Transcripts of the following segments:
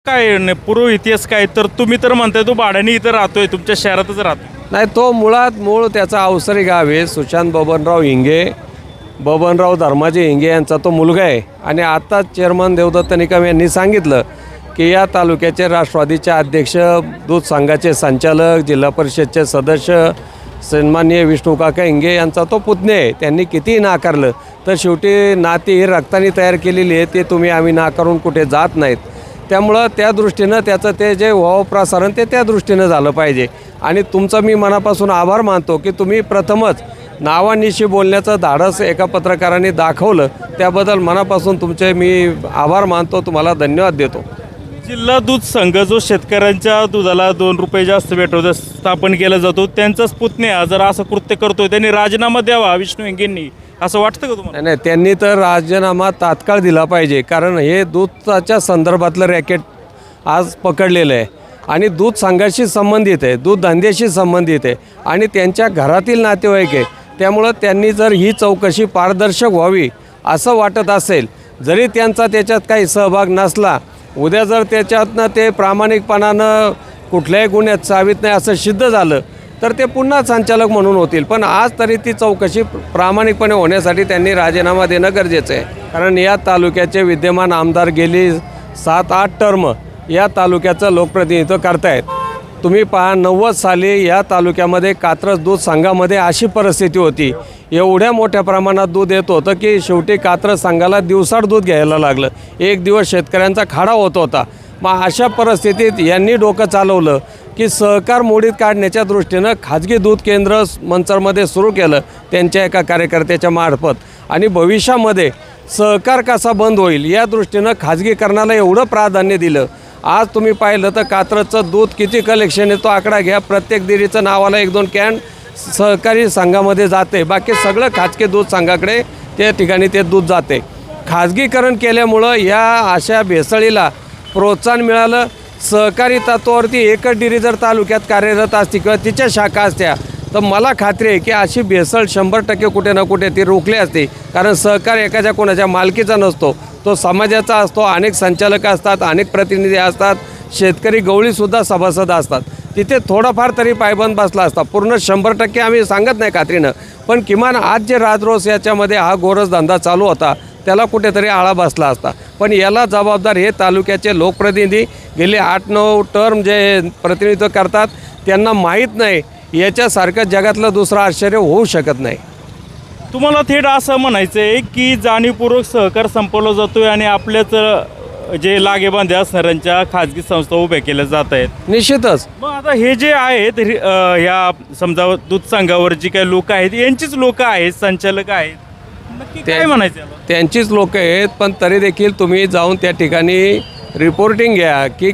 काय पूर्व इतिहास काय तर तुम्ही तर म्हणताय तो भाड्याने इथं राहतोय तुमच्या शहरातच राहतो. नाही, तो मूळ त्याचा अवसरी गाव आहे. सुशांत बबनराव हिंगे, बबनराव धर्माजी हिंगे यांचा तो मुलगा आहे. आणि आता चेअरमन देवदत्त निकम यांनी सांगितलं की या तालुक्याचे राष्ट्रवादीचे अध्यक्ष, दूध संघाचे संचालक, जिल्हा परिषदचे सदस्य सन्माननीय विष्णू काका हिंगे यांचा तो पुतणे आहे. त्यांनी कितीही नाकारलं तर शेवटी नाती ही रक्ताने तयार केलेली आहे. ते तुम्ही आम्ही नाकारून कुठे जात नाहीत. त्यामुळं त्या दृष्टीनं त्याचं ते जे वाव प्रसारण ते त्या दृष्टीनं झालं पाहिजे. आणि तुमचा मी मनापासून आभार मानतो की तुम्ही प्रथमच नावानिशी बोलण्याचं धाडस एका पत्रकाराने दाखवलं. त्याबद्दल मनापासून तुमचे मी आभार मानतो, तुम्हाला धन्यवाद देतो. जिल्हा दूध संघ जो शेतकऱ्यांच्या दुधाला 2 रुपये जास्त भेटवत स्थापन केला जातो, त्यांचाच पुतण्या जर असं कृत्य करतोय त्यांनी राजीनामा द्यावा विष्णू हिंगेंनी, असं वाटतं का तुम्हाला? नाही, त्यांनी तर राजीनामा तात्काळ दिला पाहिजे. कारण हे दूधाच्या संदर्भातलं रॅकेट आज पकडलेलं आहे आणि दूध संघाशी संबंधित आहे, दूध धंद्याशी संबंधित आहे आणि त्यांच्या घरातील नातेवाईक आहे. त्यामुळं त्यांनी जर ही चौकशी पारदर्शक व्हावी असं वाटत असेल, जरी त्यांचा त्याच्यात काही सहभाग नसला, उद्या जर त्याच्यातनं ते प्रामाणिकपणानं कुठल्याही गुन्ह्यात साबित नाही असं सिद्ध झालं तर ते पुन्हा संचालक म्हणून होतील. पण आज तरी ती चौकशी प्रामाणिकपणे होण्यासाठी त्यांनी राजीनामा देणं गरजेचं आहे. कारण या तालुक्याचे विद्यमान आमदार गेली 7-8 टर्म या तालुक्याचं लोकप्रतिनिधित्व करतायत. तुम्ही पहा, 90 साली या तालुक्यामध्ये कात्रज दूध संघामध्ये अशी परिस्थिती होती, एवढ्या मोठ्या प्रमाणात दूध येत होतं की शेवटी कात्रज संघाला दिवसाड दूध घ्यायला लागलं. एक दिवस शेतकऱ्यांचा खाडा होत होता. मग अशा परिस्थितीत यांनी डोकं चालवलं की सहकार मोडीत काढण्याच्या दृष्टीनं खाजगी दूध केंद्र मंचरमध्ये सुरू केलं त्यांच्या एका कार्यकर्त्याच्या मार्फत. आणि भविष्यामध्ये सहकार कसा बंद होईल या दृष्टीनं खाजगीकरणाला एवढं प्राधान्य दिलं. आज तुम्ही पाहिलं तर कात्रजचं दूध किती कलेक्शन आहे तो आकडा घ्या. प्रत्येक डेअरीचं नावाला 1-2 कॅन सहकारी संघामध्ये जाते, बाकी सगळं खाजगी दूध संघाकडे त्या ठिकाणी ते दूध जाते. खाजगीकरण केल्यामुळं या अशा भेसळीला प्रोत्साहन मिळालं. सहकारी तत्वावरती एकच डेअरी जर तालुक्यात कार्यरत असती किंवा तिच्या शाखा असत्या तर मला खात्री आहे की अशी भेसळ 100% कुठे ना कुठे ती रोखली असते. कारण सहकार एखाद्या कोणाच्या मालकीचा नसतो, तो समाजाचा असतो. अनेक संचालक असतात, अनेक प्रतिनिधी असतात, शेतकरी गवळीसुद्धा सभासद असतात. तिथे थोडाफार तरी पायबंद बसला असता. पूर्ण 100% आम्ही सांगत नाही खात्रीनं, पण किमान आज जे राजरोस याच्यामध्ये हा गोरस धंदा चालू होता त्याला कुठेतरी आळा बसला असता. पण याला जबाबदार हे तालुक्याचे लोकप्रतिनिधी गेले 8-9 टर्म जे प्रतिनिधित्व करतात त्यांना माहीत नाही. याच्यासारखं जगातलं दुसरं आश्चर्य होऊ शकत नाही. तुम्हाला थेट असं म्हणायचं आहे की जाणीवपूर्वक सहकार संपवला जातोय आणि आपल्याच जे लागेबांधे असणाऱ्यांच्या खाजगी संस्था उभ्या केल्या जात आहेत? निश्चितच. मग आता हे जे आहेत ह्या समजा दूध संघावर जी काही लोक आहेत यांचीच लोक आहेत, संचालक आहेत, नक्की काय म्हणायचं याला? त्यांचीच लोक आहेत. पण तरी देखील तुम्ही जाऊन त्या ठिकाणी रिपोर्टिंग घ्या की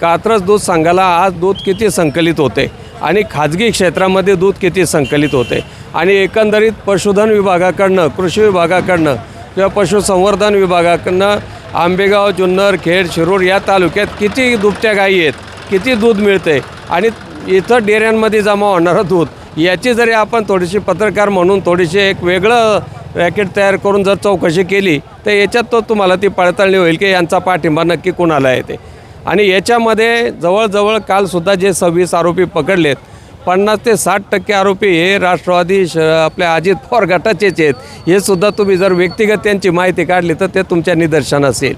कात्रज दूध संघाला आज दूध किती संकलित होते आणि खाजगी क्षेत्रामध्ये दूध किती संकलित होते. आणि एकंदरीत पशुधन विभागाकडनं, कृषी विभागाकडनं किंवा पशुसंवर्धन विभागाकडनं आंबेगाव, जुन्नर, खेड, शिरूर या तालुक्यात किती दुभत्या गायी आहेत, किती दूध मिळते आणि इथं डेऱ्यांमध्ये जमा होणारं दूध याची जरी आपण थोडीशी पत्रकार म्हणून थोडीशी एक वेगळं रॅकेट तयार करून जर चौकशी केली तर याच्यात तो तुम्हाला ती पडताळणी होईल की यांचा पाठिंबा नक्की कुणाला आहे ते. आणि याच्यामध्ये जवळजवळ कालसुद्धा जे 26 आरोपी पकडलेत 50 ते 60% आरोपी हे राष्ट्रवादी आपल्या अजित पवार गटाचेच आहेत. हे सुद्धा तुम्ही जर व्यक्तिगत त्यांची माहिती काढली तर ते तुमच्या निदर्शनास येईल.